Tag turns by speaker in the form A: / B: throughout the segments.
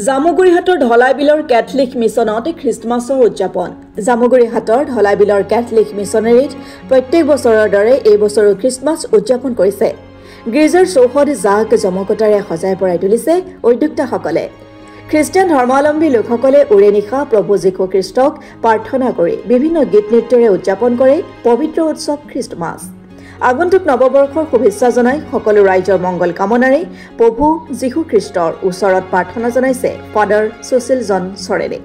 A: জামুগুৰিহাটৰ ঢলাইবিলৰ কেথলিক মিছনত খ্ৰীষ্টমাছৰ উদযাপন জামুগুৰিহাটৰ ঢলাইবিলৰ কেথলিক মিছনেৰীত প্ৰত্যেক বছৰৰ দৰে এই বছৰো খ্ৰীষ্টমাছ উদযাপন কৰিছে গীৰ্জাৰ চৌহদ জাক জমকতাৰে সজাই পৰাই তুলিছে উদ্যোক্তাসকলে খ্ৰীষ্টিয়ান ধৰ্মাৱলম্বী লোকসকলে উৰে নিশা প্ৰভু যীশু খ্ৰীষ্টক প্ৰাৰ্থনা কৰি বিভিন্ন গীত নৃত্যৰে উদযাপন কৰে পবিত্ৰ উৎসৱ খ্ৰীষ্টমাছ আগন্তুক নৱবৰ্ষৰ শুভেচ্ছা জনাই সকলো ৰাইজৰ মংগল কামনাৰে প্ৰভু যীশু খ্ৰীষ্টৰ ওচৰত প্ৰাৰ্থনা জনাইছে ফাদাৰ সুশীল জন চৰেনে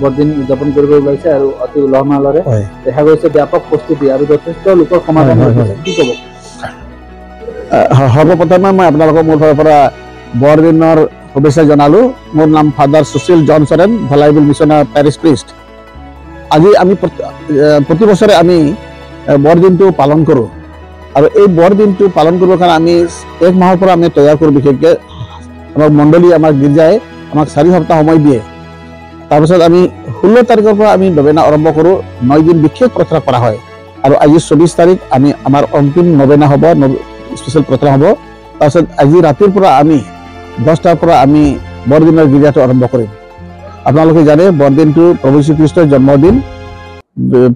B: বৰদিন উদযাপন কৰিব ওলাইছে আৰু অতি উলহ মালহেৰে দেখা গৈছে ব্যাপক প্ৰস্তুতি আৰু যথেষ্ট লোকৰ সমাগম হৈছে কি ক'ব
C: সৰ্বপ্ৰথমে মই আপোনালোকক মোৰ ফালৰ পৰা বৰদিনৰ শুভেচ্ছা জনালো মোৰ নাম ফাদাৰ সুশীল জন চৰেন ঢলাইবিল মিছনৰ পেৰিছ প্ৰিষ্ট আজি আমি প্ৰতি বছৰে আমি বৰদিনটো পালন কৰোঁ আৰু এই বৰদিনটো পালন কৰিবৰ কাৰণে আমি এক মাহৰ পৰা আমি তৈয়াৰ কৰোঁ বিশেষকৈ আমাৰ মণ্ডলী আমাৰ গীৰ্জাই আমাক 4 সপ্তাহ সময় দিয়ে তাৰপিছত আমি 16 তাৰিখৰ পৰা আমি নবেনা আৰম্ভ কৰোঁ 9 দিন বিশেষ প্ৰাৰ্থনা কৰা হয় আৰু আজি 24 তাৰিখ আমি আমাৰ অন্তিম নবেনা হ'ব স্পেচিয়েল প্ৰাৰ্থনা হ'ব তাৰপিছত আজি ৰাতিৰ পৰা আমি 10টাৰ পৰা আমি বৰদিনৰ গীৰ্জাটো আৰম্ভ কৰিম আপোনালোকে জানে বৰদিনটো প্ৰভু শ্ৰীকৃষ্ণৰ জন্মদিন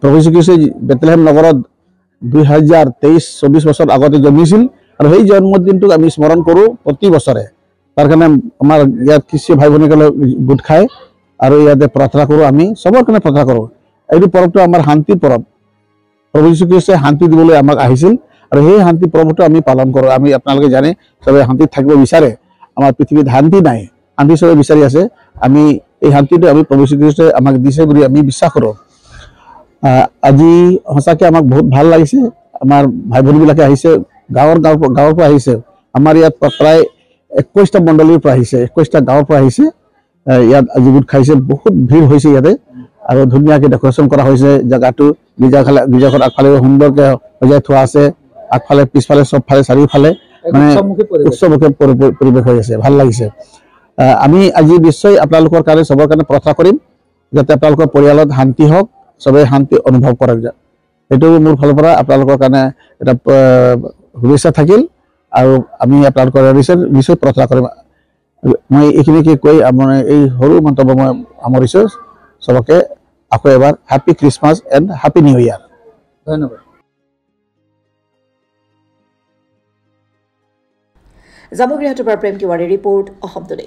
C: প্ৰভু শ্ৰীকৃষ্ণই বেথলেহেম নগৰত 2023-24 বছৰ আগতে জন্মিছিল আৰু সেই জন্মদিনটোক আমি স্মৰণ কৰোঁ প্ৰতি বছৰে তাৰ কাৰণে আমাৰ ইয়াত খ্ৰীষ্টীয় ভাই ভনীসকলে গোট খায় আৰু ইয়াতে প্ৰাৰ্থনা কৰোঁ আমি সবৰ কাৰণে প্ৰাৰ্থনা কৰোঁ এইটো পৰৱটো আমাৰ শান্তিৰ পৰৱ প্ৰভু যীশুখ্ৰীষ্টই শান্তি দিবলৈ আমাক আহিছিল আৰু সেই শান্তি পৰৱটো আমি পালন কৰোঁ আমি আপোনালোকে জানে সবে শান্তিত থাকিব বিচাৰে আমাৰ পৃথিৱীত শান্তি নাই শান্তি সবে বিচাৰি আছে আমি এই শান্তিটো আমি প্ৰভু যীশুখ্ৰীষ্টই আমাক দিছে বুলি আমি বিশ্বাস কৰোঁ আজি সঁচাকৈ আমাক বহুত ভাল লাগিছে আমাৰ ভাই ভনীবিলাকে আহিছে গাঁৱৰ পৰা আহিছে আমাৰ ইয়াত প্ৰায় 21টা মণ্ডলীৰ পৰা আহিছে 21টা গাঁৱৰ পৰা আহিছে ইয়াত আজি গোট খাইছে বহুত ভিৰ হৈছে ইয়াতে আৰু ধুনীয়াকৈ ডেকৰেশ্যন কৰা হৈছে জেগাটো গীৰ্জাখন আগফালে সুন্দৰকৈ সজাই থোৱা আছে আগফালে পিছফালে চবফালে চাৰিওফালে মানে উৎসৱমুখী পৰিৱেশ হৈ আছে ভাল লাগিছে আমি আজি নিশ্চয় আপোনালোকৰ কাৰণে সবৰ কাৰণে প্ৰাৰ্থনা কৰিম যাতে আপোনালোকৰ পৰিয়ালত শান্তি হওক সবে শান্তি অনুভৱ কৰক এইটো মোৰ ফালৰ পৰা আপোনালোকৰ কাৰণে এটা শুভেচ্ছা থাকিল আৰু আমি আপোনালোকৰ নিশ্চয় প্ৰাৰ্থনা কৰিম মই এইখিনিকে কৈ মানে এই সৰু মন্তব্য মই সামৰিছোঁ সবকে আকৌ এবাৰ happy Christmas and happy new year
B: ধন্যবাদ
A: জামুগুৰিহাটৰ পৰা প্ৰেম তিৱাৰীৰ ৰিপৰ্ট অসম টুডে